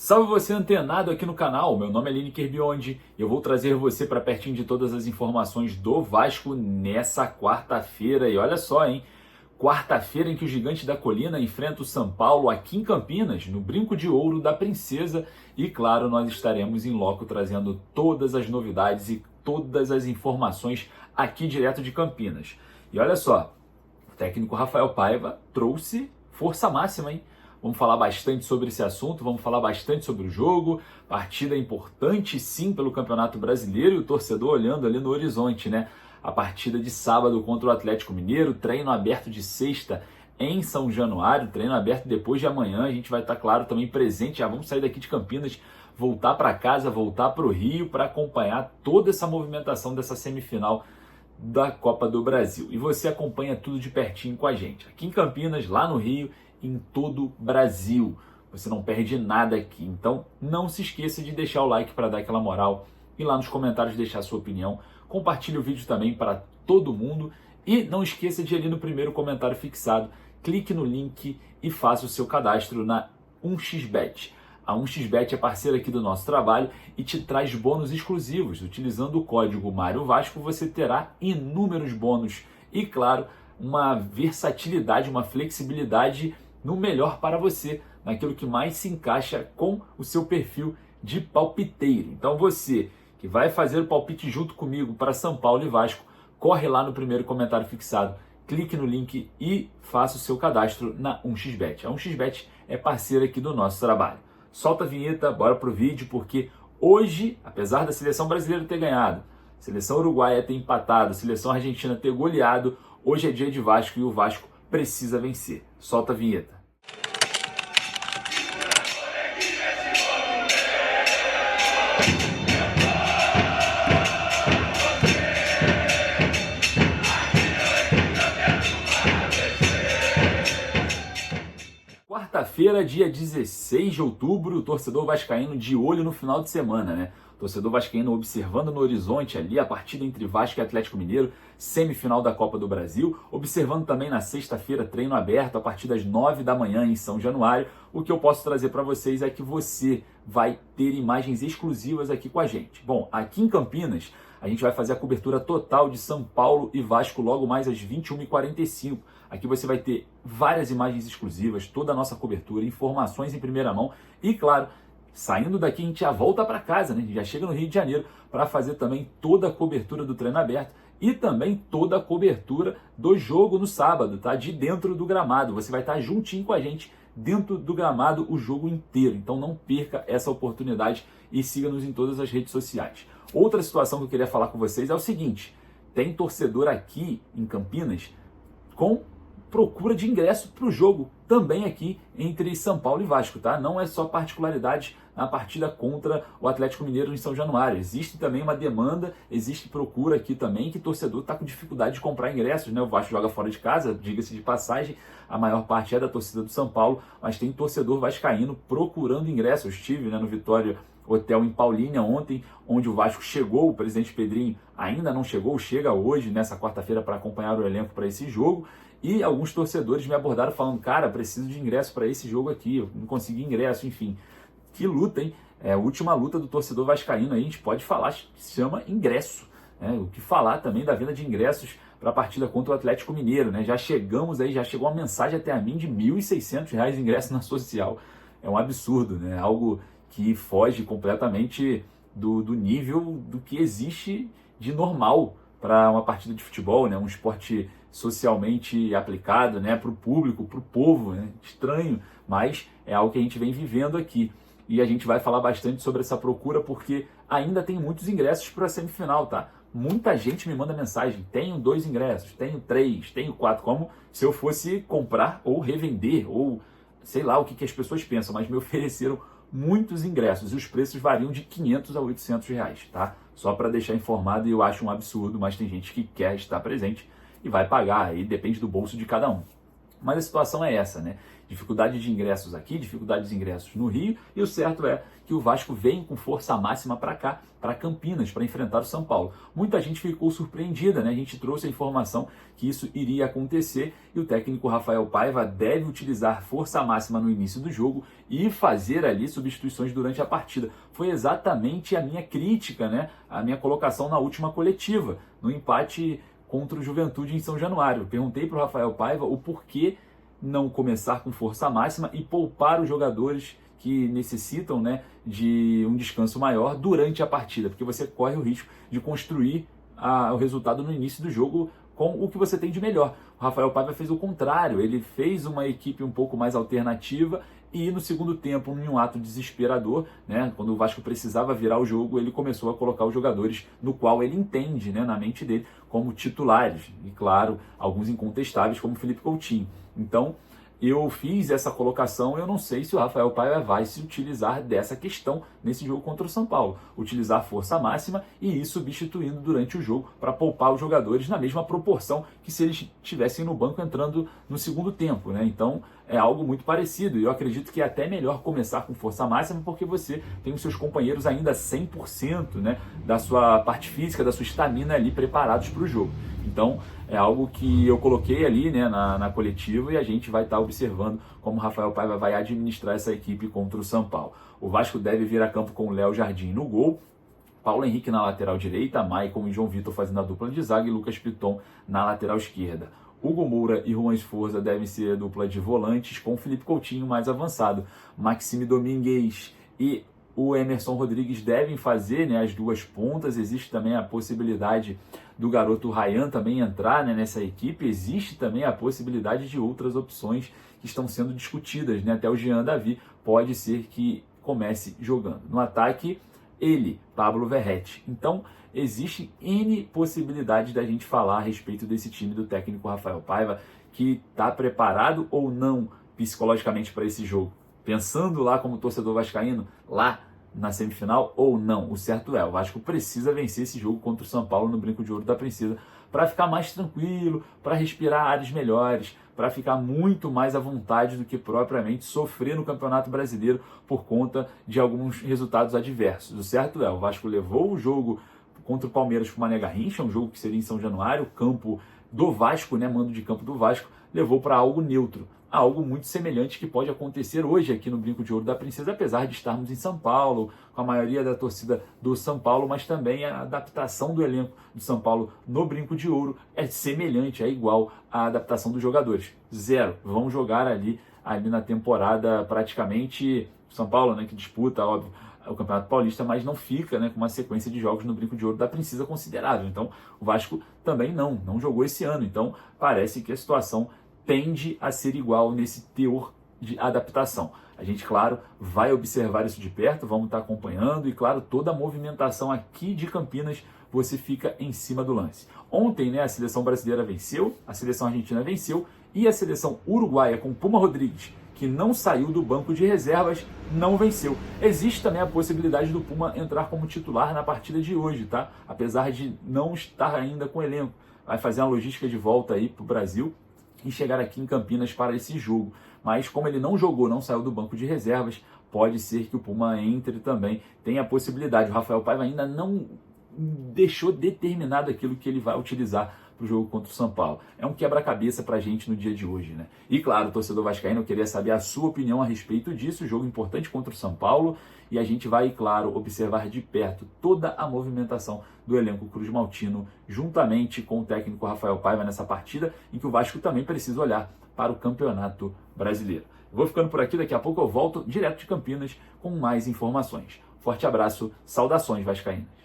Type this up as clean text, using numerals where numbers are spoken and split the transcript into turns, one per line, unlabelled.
Salve você antenado aqui no canal, meu nome é Lineker Biondi e eu vou trazer você para pertinho de todas as informações do Vasco nessa quarta-feira. E olha só, hein? Quarta-feira em que o Gigante da Colina enfrenta o São Paulo aqui em Campinas, no Brinco de Ouro da Princesa. E claro, nós estaremos em loco trazendo todas as novidades e todas as informações aqui direto de Campinas. E olha só, o técnico Rafael Paiva trouxe força máxima, hein? Vamos falar bastante sobre esse assunto, vamos falar bastante sobre o jogo. Partida importante, sim, pelo Campeonato Brasileiro e o torcedor olhando ali no horizonte, né? A partida de sábado contra o Atlético Mineiro, treino aberto de sexta em São Januário, treino aberto depois de amanhã. A gente vai estar, claro, também presente. Já vamos sair daqui de Campinas, voltar para casa, voltar para o Rio para acompanhar toda essa movimentação dessa semifinal da Copa do Brasil. E você acompanha tudo de pertinho com a gente, aqui em Campinas, lá no Rio, em todo o Brasil. Você não perde nada aqui. Então não se esqueça de deixar o like para dar aquela moral e lá nos comentários deixar a sua opinião. Compartilhe o vídeo também para todo mundo e não esqueça de ir ali no primeiro comentário fixado, clique no link e faça o seu cadastro na 1xBet. A 1xBet é parceira aqui do nosso trabalho e te traz bônus exclusivos. Utilizando o código Mário Vasco, você terá inúmeros bônus e, claro, uma versatilidade, uma flexibilidade no melhor para você, naquilo que mais se encaixa com o seu perfil de palpiteiro. Então você que vai fazer o palpite junto comigo para São Paulo e Vasco, corre lá no primeiro comentário fixado, clique no link e faça o seu cadastro na 1xBet. A 1xBet é parceira aqui do nosso trabalho. Solta a vinheta, bora pro vídeo, porque hoje, apesar da seleção brasileira ter ganhado, seleção uruguaia ter empatado, seleção argentina ter goleado, hoje é dia de Vasco e o Vasco precisa vencer. Solta a vinheta. Quarta-feira, dia 16 de outubro, o torcedor vascaíno de olho no final de semana, né? O torcedor vascaíno observando no horizonte ali a partida entre Vasco e Atlético Mineiro, semifinal da Copa do Brasil, observando também na sexta-feira treino aberto a partir das 9 da manhã em São Januário. O que eu posso trazer para vocês é que você vai ter imagens exclusivas aqui com a gente. Bom, aqui em Campinas, a gente vai fazer a cobertura total de São Paulo e Vasco logo mais às 21h45. Aqui você vai ter várias imagens exclusivas, toda a nossa cobertura, informações em primeira mão e, claro, saindo daqui a gente já volta para casa, né? A gente já chega no Rio de Janeiro para fazer também toda a cobertura do treino aberto e também toda a cobertura do jogo no sábado, tá? De dentro do gramado. Você vai estar juntinho com a gente dentro do gramado o jogo inteiro. Então não perca essa oportunidade e siga-nos em todas as redes sociais. Outra situação que eu queria falar com vocês é o seguinte: tem torcedor aqui em Campinas com procura de ingresso para o jogo, também aqui entre São Paulo e Vasco, tá? Não é só particularidade na partida contra o Atlético Mineiro em São Januário. Existe também uma demanda, existe procura aqui também, que o torcedor está com dificuldade de comprar ingressos, né? O Vasco joga fora de casa, diga-se de passagem, a maior parte é da torcida do São Paulo, mas tem torcedor vascaíno procurando ingressos. Eu estive, né, no Vitória Hotel em Paulínia ontem, onde o Vasco chegou, o presidente Pedrinho ainda não chegou, chega hoje, nessa quarta-feira, para acompanhar o elenco para esse jogo. E alguns torcedores me abordaram falando: cara, preciso de ingresso para esse jogo aqui, eu não consegui ingresso, enfim. Que luta, hein? É a última luta do torcedor vascaíno aí, a gente pode falar, que se chama ingresso, né? O que falar também da venda de ingressos para a partida contra o Atlético Mineiro, né? Já chegamos aí, já chegou uma mensagem até a mim de R$ 1.600 ingresso na social. É um absurdo, né? Algo que foge completamente do nível do que existe de normal para uma partida de futebol, né? Um esporte socialmente aplicado, né? Para o público, para o povo, né? Estranho, mas é algo que a gente vem vivendo aqui. E a gente vai falar bastante sobre essa procura porque ainda tem muitos ingressos para a semifinal, tá? Muita gente me manda mensagem: tenho 2 ingressos, tenho 3, tenho 4, como se eu fosse comprar ou revender, ou sei lá o que as pessoas pensam, mas me ofereceram muitos ingressos e os preços variam de R$500 a R$800, tá? Só para deixar informado, e eu acho um absurdo, mas tem gente que quer estar presente e vai pagar, aí depende do bolso de cada um. Mas a situação é essa, né? Dificuldade de ingressos aqui, dificuldade de ingressos no Rio, e o certo é que o Vasco vem com força máxima para cá, para Campinas, para enfrentar o São Paulo. Muita gente ficou surpreendida, né? A gente trouxe a informação que isso iria acontecer e o técnico Rafael Paiva deve utilizar força máxima no início do jogo e fazer ali substituições durante a partida. Foi exatamente a minha crítica, né? A minha colocação na última coletiva, no empate contra o Juventude em São Januário. Eu perguntei para o Rafael Paiva o porquê não começar com força máxima e poupar os jogadores que necessitam, né, de um descanso maior durante a partida, porque você corre o risco de construir o resultado no início do jogo com o que você tem de melhor. O Rafael Paiva fez o contrário, ele fez uma equipe um pouco mais alternativa e no segundo tempo, em um ato desesperador, né, quando o Vasco precisava virar o jogo, ele começou a colocar os jogadores no qual ele entende, né, na mente dele, como titulares. E claro, alguns incontestáveis como Felipe Coutinho. Então, eu fiz essa colocação, eu não sei se o Rafael Paiva vai se utilizar dessa questão nesse jogo contra o São Paulo. Utilizar força máxima e ir substituindo durante o jogo para poupar os jogadores na mesma proporção que se eles estivessem no banco entrando no segundo tempo, né? Então é algo muito parecido e eu acredito que é até melhor começar com força máxima porque você tem os seus companheiros ainda 100%, né, da sua parte física, da sua estamina ali preparados para o jogo. Então, é algo que eu coloquei ali, né, na coletiva e a gente vai estar observando como o Rafael Paiva vai administrar essa equipe contra o São Paulo. O Vasco deve vir a campo com o Léo Jardim no gol, Paulo Henrique na lateral direita, Maicon e João Vitor fazendo a dupla de zaga e Lucas Piton na lateral esquerda. Hugo Moura e Juan Esforza devem ser a dupla de volantes com Felipe Coutinho mais avançado. Maxime Domingues e o Emerson Rodrigues devem fazer, né, as duas pontas. Existe também a possibilidade do garoto Ryan também entrar, né, nessa equipe. Existe também a possibilidade de outras opções que estão sendo discutidas, né? Até o Jean Davi pode ser que comece jogando. No ataque, ele, Pablo Verrete. Então, existe N possibilidades da gente falar a respeito desse time do técnico Rafael Paiva, que está preparado ou não psicologicamente para esse jogo. Pensando lá como torcedor vascaíno, lá na semifinal ou não. O certo é, o Vasco precisa vencer esse jogo contra o São Paulo no Brinco de Ouro da Princesa para ficar mais tranquilo, para respirar ares melhores, para ficar muito mais à vontade do que propriamente sofrer no Campeonato Brasileiro por conta de alguns resultados adversos. O certo é, o Vasco levou o jogo contra o Palmeiras para o Mané Garrincha, um jogo que seria em São Januário, campo do Vasco, né, mando de campo do Vasco, levou para algo neutro. Algo muito semelhante que pode acontecer hoje aqui no Brinco de Ouro da Princesa, apesar de estarmos em São Paulo, com a maioria da torcida do São Paulo, mas também a adaptação do elenco do São Paulo no Brinco de Ouro é semelhante, é igual à adaptação dos jogadores. Zero. Vão jogar ali na temporada praticamente São Paulo, né, que disputa, óbvio, o Campeonato Paulista, mas não fica, né, com uma sequência de jogos no Brinco de Ouro da Princesa considerável. Então, o Vasco também não jogou esse ano. Então, parece que a situação tende a ser igual nesse teor de adaptação. A gente, claro, vai observar isso de perto, vamos estar acompanhando e, claro, toda a movimentação aqui de Campinas você fica em cima do lance. Ontem, né, a seleção brasileira venceu, a seleção argentina venceu e a seleção uruguaia com Puma Rodrigues, que não saiu do banco de reservas, não venceu. Existe também a possibilidade do Puma entrar como titular na partida de hoje, tá? Apesar de não estar ainda com o elenco. Vai fazer uma logística de volta aí para o Brasil e chegar aqui em Campinas para esse jogo. Mas como ele não jogou, não saiu do banco de reservas, pode ser que o Puma entre também. Tem a possibilidade. O Rafael Paiva ainda não deixou determinado aquilo que ele vai utilizar para o jogo contra o São Paulo. É um quebra-cabeça para a gente no dia de hoje, né? E claro, o torcedor vascaíno, eu queria saber a sua opinião a respeito disso. Jogo importante contra o São Paulo. E a gente vai, claro, observar de perto toda a movimentação do elenco Cruz Maltino, juntamente com o técnico Rafael Paiva nessa partida, em que o Vasco também precisa olhar para o Campeonato Brasileiro. Vou ficando por aqui, daqui a pouco eu volto direto de Campinas com mais informações. Forte abraço, saudações vascaínas.